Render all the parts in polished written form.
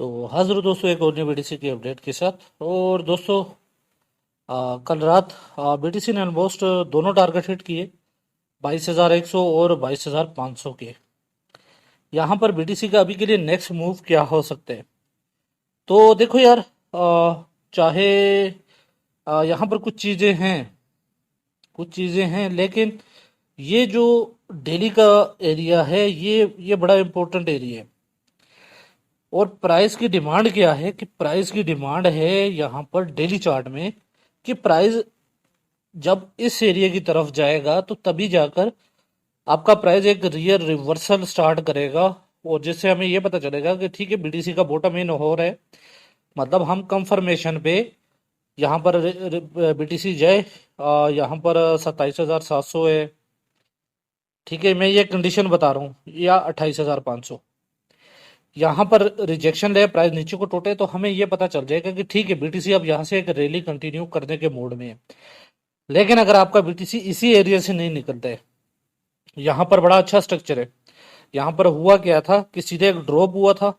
तो हाजिर दोस्तों एक और नई बीटीसी की अपडेट के साथ। और दोस्तों कल रात बीटीसी ने ऑलमोस्ट दोनों टारगेट हिट किए, 22,100 और 22,500 के। यहाँ पर बीटीसी का अभी के लिए नेक्स्ट मूव क्या हो सकते हैं? तो देखो यार, चाहे यहाँ पर कुछ चीज़ें हैं लेकिन ये जो दिल्ली का एरिया है, ये बड़ा इम्पोर्टेंट एरिया है। और प्राइस की डिमांड क्या है कि प्राइस की डिमांड है यहाँ पर डेली चार्ट में कि प्राइस जब इस एरिया की तरफ जाएगा तो तभी जाकर आपका प्राइस एक रियल रिवर्सल स्टार्ट करेगा। और जिससे हमें ये पता चलेगा कि ठीक है, बीटीसी का बॉटम इन हो रहा है, मतलब हम कंफर्मेशन पे यहाँ पर बीटीसी जाए। यहाँ पर 27,700 है, ठीक है, मैं ये कंडीशन बता रहा हूँ, या 28,500। यहाँ पर रिजेक्शन ले, प्राइस नीचे को टूटे तो हमें ये पता चल जाएगा कि ठीक है, बीटीसी अब यहाँ से एक रैली कंटिन्यू करने के मोड में है। लेकिन अगर आपका बीटीसी इसी एरिया से नहीं निकलता है, यहाँ पर बड़ा अच्छा स्ट्रक्चर है। यहाँ पर हुआ क्या था कि सीधे एक ड्रॉप हुआ था,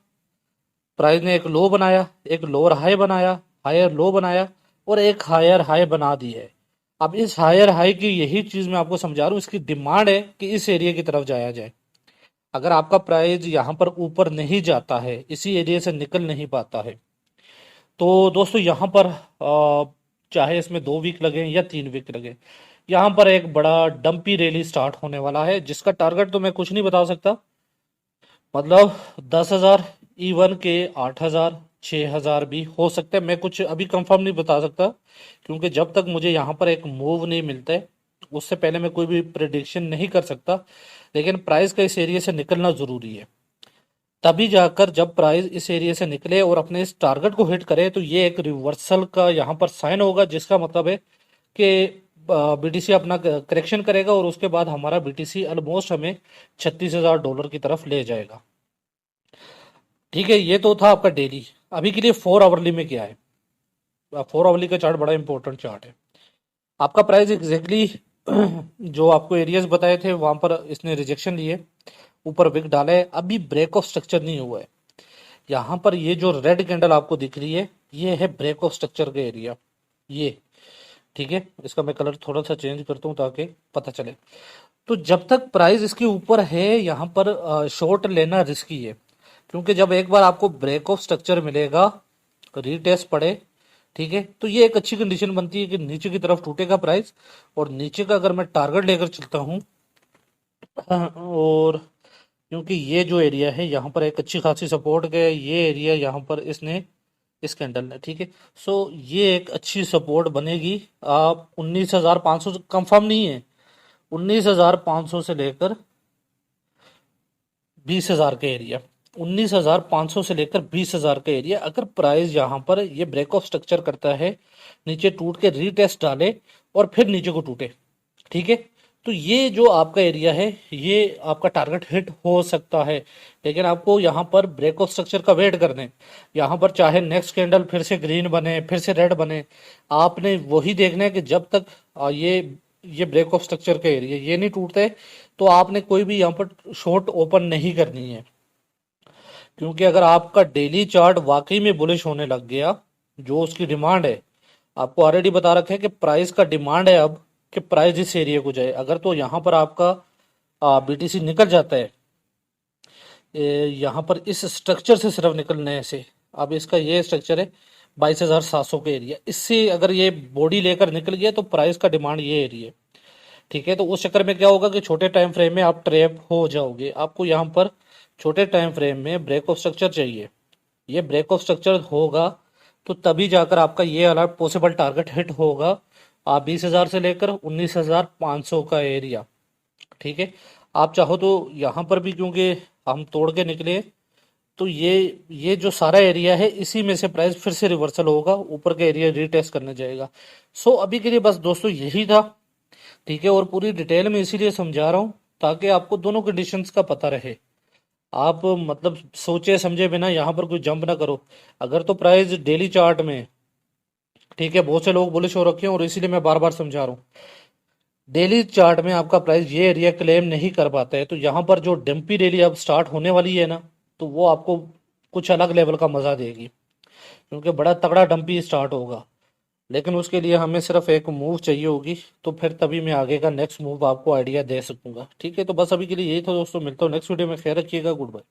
प्राइस ने एक लो बनाया, एक लोअर हाई बनाया, हायर लो बनाया, और एक हायर हाई बना दी है। अब इस हायर हाई की यही चीज मैं आपको समझा रहा हूँ, इसकी डिमांड है कि इस एरिया की तरफ जाया जाए। अगर आपका प्राइस यहाँ पर ऊपर नहीं जाता है, इसी एरिया से निकल नहीं पाता है, तो दोस्तों यहाँ पर चाहे इसमें 2 वीक लगे या 3 वीक लगे, यहाँ पर एक बड़ा डंपी रैली स्टार्ट होने वाला है, जिसका टारगेट तो मैं कुछ नहीं बता सकता। मतलब 10,000, इवन के 8,000, 6,000 भी हो सकते हैं। मैं कुछ अभी कंफर्म नहीं बता सकता, क्योंकि जब तक मुझे यहाँ पर एक मूव नहीं मिलता है उससे पहले मैं कोई भी प्रिडिक्शन नहीं कर सकता। लेकिन प्राइस का इस एरिया से निकलना जरूरी है, तभी जाकर जब प्राइस इस एरिया से निकले और अपने इस टारगेट को हिट करे तो ये एक रिवर्सल का यहाँ पर साइन होगा, जिसका मतलब है कि बीटीसी अपना करेक्शन करेगा और उसके बाद हमारा बीटीसी ऑलमोस्ट हमें $36,000 की तरफ ले जाएगा। ठीक है, ये तो था आपका डेली। अभी के लिए 4 आवरली में क्या है? 4 आवरली का चार्ट बड़ा इंपॉर्टेंट चार्ट है। आपका प्राइस एग्जैक्टली जो आपको एरियाज बताए थे वहां पर इसने रिजेक्शन लिए, ऊपर विक डाला है, अभी ब्रेक ऑफ स्ट्रक्चर नहीं हुआ है। यहाँ पर ये जो रेड कैंडल आपको दिख रही है, ये है ब्रेक ऑफ स्ट्रक्चर का एरिया, ये। ठीक है, इसका मैं कलर थोड़ा सा चेंज करता हूँ ताकि पता चले। तो जब तक प्राइस इसके ऊपर है, यहाँ पर शॉर्ट लेना रिस्की है, क्योंकि जब एक बार आपको ब्रेक ऑफ स्ट्रक्चर मिलेगा, रीटेस्ट पड़े, ठीक है, तो ये एक अच्छी कंडीशन बनती है कि नीचे की तरफ टूटेगा प्राइस। और नीचे का अगर मैं टारगेट लेकर चलता हूँ, और क्योंकि ये जो एरिया है यहाँ पर एक अच्छी खासी सपोर्ट के, ये एरिया यहाँ पर इसने, इस कैंडल ने, ठीक है, सो ये एक अच्छी सपोर्ट बनेगी। आप 19,500 कंफर्म नहीं है, 19,500 से लेकर 20,000 का एरिया, 19,500 से लेकर 20,000 का एरिया, अगर प्राइस यहाँ पर ये ब्रेक ऑफ स्ट्रक्चर करता है, नीचे टूट के रीटेस्ट डाले और फिर नीचे को टूटे, ठीक है, तो ये जो आपका एरिया है ये आपका टारगेट हिट हो सकता है। लेकिन आपको यहाँ पर ब्रेक ऑफ स्ट्रक्चर का वेट करना है। यहाँ पर चाहे नेक्स्ट कैंडल फिर से ग्रीन बने, फिर से रेड बने, आपने वही देखना है कि जब तक ये ब्रेक ऑफ स्ट्रक्चर का एरिया ये नहीं टूटता है, तो आपने कोई भी यहाँ पर शॉर्ट ओपन नहीं करनी है। क्योंकि अगर आपका डेली चार्ट वाकई में बुलिश होने लग गया, जो उसकी डिमांड है, आपको ऑलरेडी बता रखा है कि प्राइस का डिमांड है अब कि प्राइस इस एरिया को जाए। अगर तो यहाँ पर आपका बीटीसी निकल जाता है, यहाँ पर इस स्ट्रक्चर से सिर्फ निकलने से, अब इसका ये स्ट्रक्चर है 22,700 का एरिया, इससे अगर ये बॉडी लेकर निकल गया तो प्राइस का डिमांड ये एरिया है। ठीक है, तो उस चक्कर में क्या होगा कि छोटे टाइम फ्रेम में आप ट्रैप हो जाओगे। आपको यहाँ पर छोटे टाइम फ्रेम में ब्रेक ऑफ स्ट्रक्चर चाहिए, ये ब्रेक ऑफ स्ट्रक्चर होगा तो तभी जाकर आपका ये वाला पॉसिबल टारगेट हिट होगा। आप 20,000 से लेकर 19,500 का एरिया, ठीक है। आप चाहो तो यहाँ पर भी, क्योंकि हम तोड़ के निकले, तो ये जो सारा एरिया है इसी में से प्राइस फिर से रिवर्सल होगा, ऊपर का एरिया रीटेस्ट करने जाएगा। सो अभी के लिए बस दोस्तों यही था, ठीक है, और पूरी डिटेल में इसीलिए समझा रहा हूँ ताकि आपको दोनों कंडीशंस का पता रहे। आप मतलब सोचे समझे बिना यहाँ पर कोई जंप ना करो। अगर तो प्राइस डेली चार्ट में, ठीक है, बहुत से लोग बुलिश हो रखे हैं और इसीलिए मैं बार बार समझा रहा हूँ, डेली चार्ट में आपका प्राइस ये एरिया क्लेम नहीं कर पाता है, तो यहाँ पर जो डंपी रैली अब स्टार्ट होने वाली है ना, तो वो आपको कुछ अलग लेवल का मज़ा देगी, क्योंकि बड़ा तगड़ा डंपी स्टार्ट होगा। लेकिन उसके लिए हमें सिर्फ एक मूव चाहिए होगी, तो फिर तभी मैं आगे का नेक्स्ट मूव आपको आइडिया दे सकूंगा। ठीक है, तो बस अभी के लिए यही था दोस्तों, मिलता हूँ नेक्स्ट वीडियो में, ख्याल रखिएगा, गुड बाय।